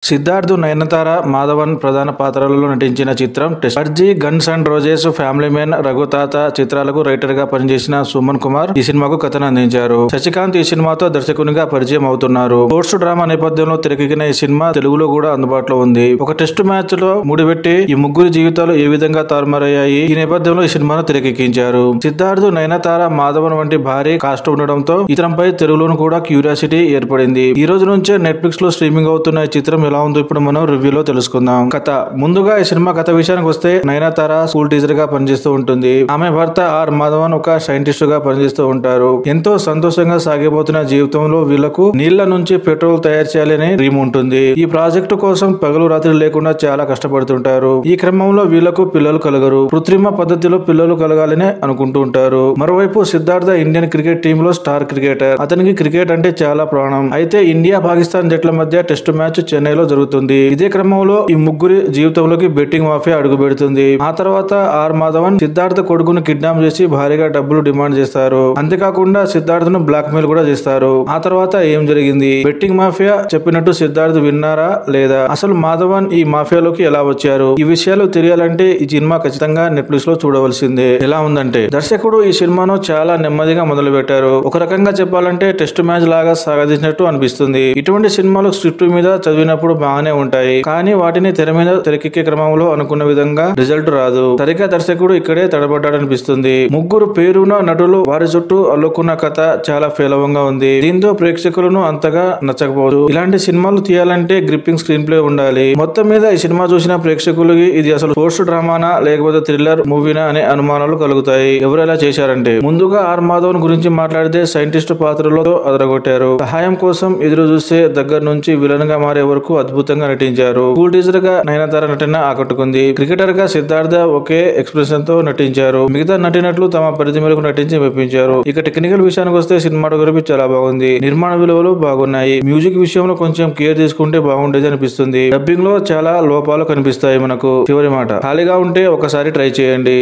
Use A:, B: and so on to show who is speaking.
A: సిద్ధార్థ్, నయనతార, మాధవన్ ప్రధాన పాత్రలలో నటించిన చిత్రం టెస్ట్. అర్జీ, guns and roses, family man, Raghuthatha చిత్రాలకు రైటర్ గా పనిచేసిన సుమన్ కుమార్ ఈ సినిమాకు కథను అందించారు. శశికాంత్ ఈ సినిమాతో దర్శకునిగా పరిచయం అవుతున్నారు. స్పోర్ట్స్ డ్రామా నేపథ్యంలో తెరకెక్కిన ఈ సినిమా తెలుగులో కూడా అందుబాటులో ఉంది. ఒక టెస్ట్ మ్యాచ్ లో ముడిపెట్టి ఈ ముగ్గురి జీవితాలు ఏ విధంగా తారుమారయ్యాయి, ఈ నేపథ్యంలో ఈ సినిమాను తెరకెక్కించారు. సిద్ధార్థ్, నయనతార, మాధవన్ వంటి భారీ కాస్ట్ ఉండడంతో ఈ చిత్రంపై తెలుగులోను కూడా క్యూరియాసిటీ ఏర్పడింది. ఈ రోజు నుంచే నెట్ఫ్లిక్స్ లో స్ట్రీమింగ్ అవుతున్న ఈ చిత్రం ఎలా ఉందో ఇప్పుడు మనం రివ్యూలో తెలుసుకుందాం. కథ. ముందుగా ఈ సినిమా కథ విషయానికి వస్తే, నయనతార స్కూల్ టీచర్ గా పనిచేస్తూ ఉంటుంది. ఆమె భర్త ఆర్ మాధవన్ ఒక సైంటిస్ట్ గా పనిచేస్తూ ఉంటారు. ఎంతో సంతోషంగా సాగిపోతున్న జీవితంలో వీళ్లకు నీళ్ల నుంచి పెట్రోల్ తయారు చేయాలని డ్రీమ్ ఉంటుంది. ఈ ప్రాజెక్టు కోసం పగలు రాత్రి లేకుండా చాలా కష్టపడుతుంటారు. ఈ క్రమంలో వీళ్లకు పిల్లలు కలగరు. కృత్రిమ పద్ధతిలో పిల్లలు కలగాలని అనుకుంటూ ఉంటారు. మరోవైపు సిద్ధార్థ ఇండియన్ క్రికెట్ టీమ్ లో స్టార్ క్రికెటర్. అతనికి క్రికెట్ అంటే చాలా ప్రాణం. అయితే ఇండియా పాకిస్తాన్ జట్ల మధ్య టెస్ట్ మ్యాచ్ చెన్నైలో జరుగుతుంది. ఇదే క్రమంలో ఈ ముగ్గురి జీవితంలోకి బెట్టింగ్ మాఫియా అడుగు పెడుతుంది. ఆ తర్వాత ఆర్ మాధవన్ సిద్ధార్థ కొడుకును కిడ్నాప్ చేసి భారీగా డబ్బులు డిమాండ్ చేస్తారు. అంతేకాకుండా సిద్ధార్థను బ్లాక్ మెయిల్ కూడా చేస్తారు. ఆ తర్వాత ఏం జరిగింది? బెట్టింగ్ మాఫియా చెప్పినట్టు సిద్ధార్థ్ విన్నారా లేదా? అసలు మాధవన్ ఈ మాఫియాలోకి ఎలా వచ్చారు? ఈ విషయాలు తెలియాలంటే ఈ సినిమా ఖచ్చితంగా నెట్ఫ్లిక్స్ లో చూడవలసిందే. ఎలా ఉందంటే, దర్శకుడు ఈ సినిమాను చాలా నెమ్మదిగా మొదలు పెట్టారు. ఒక రకంగా చెప్పాలంటే టెస్ట్ మ్యాచ్ లాగా సాగదీసినట్టు అనిపిస్తుంది. ఇటువంటి సినిమాలు స్క్రిప్ట్ మీద చదివినప్పుడు బాగానే ఉంటాయి, కానీ వాటిని తెర మీద తెరకెక్కే క్రమంలో అనుకున్న విధంగా రిజల్ట్ రాదు. సరిగ్గా దర్శకుడు ఇక్కడే తడబడ్డాడనిపిస్తుంది. ముగ్గురు పేరున నటులు వారి చుట్టూ అల్లుకున్న కథ చాలా పేలవంగా ఉంది. దీంతో ప్రేక్షకులను అంతగా నచ్చకపోవచ్చు. ఇలాంటి సినిమాలు తీయాలంటే గ్రిప్పింగ్ స్క్రీన్ ప్లే ఉండాలి. మొత్తం మీద ఈ సినిమా చూసిన ప్రేక్షకులకి ఇది అసలు స్పోర్ట్స్ డ్రామానా లేకపోతే థ్రిల్లర్ మూవీనా అనే అనుమానాలు కలుగుతాయి. ఎవరు ఎలా చేశారంటే, ముందుగా ఆర్ మాధవన్ గురించి మాట్లాడితే సైంటిస్ట్ పాత్రలో అదరగొట్టారు. సహాయం కోసం ఎదురు చూసే దగ్గర నుంచి విలన్ గా మారే వరకు అద్భుతంగా నటించారు. స్కూల్ టీచర్ గా నయనతార నటన ఆకట్టుకుంది. క్రికెటర్ గా సిద్ధార్థ ఒకే ఎక్స్ప్రెషన్ తో నటించారు. మిగతా నటినట్లు తమ పరిధి మేరకు నటించి మెప్పించారు. ఇక టెక్నికల్ విషయానికి వస్తే సినిమాటోగ్రఫీ చాలా బాగుంది. నిర్మాణ విలువలు బాగున్నాయి. మ్యూజిక్ విషయంలో కొంచెం కేర్ తీసుకుంటే బాగుండేది అనిపిస్తుంది. డబ్బింగ్ లో చాలా లోపాలు కనిపిస్తాయి మనకు. చివరి మాట, ఖాళీగా ఉంటే ఒకసారి ట్రై చేయండి.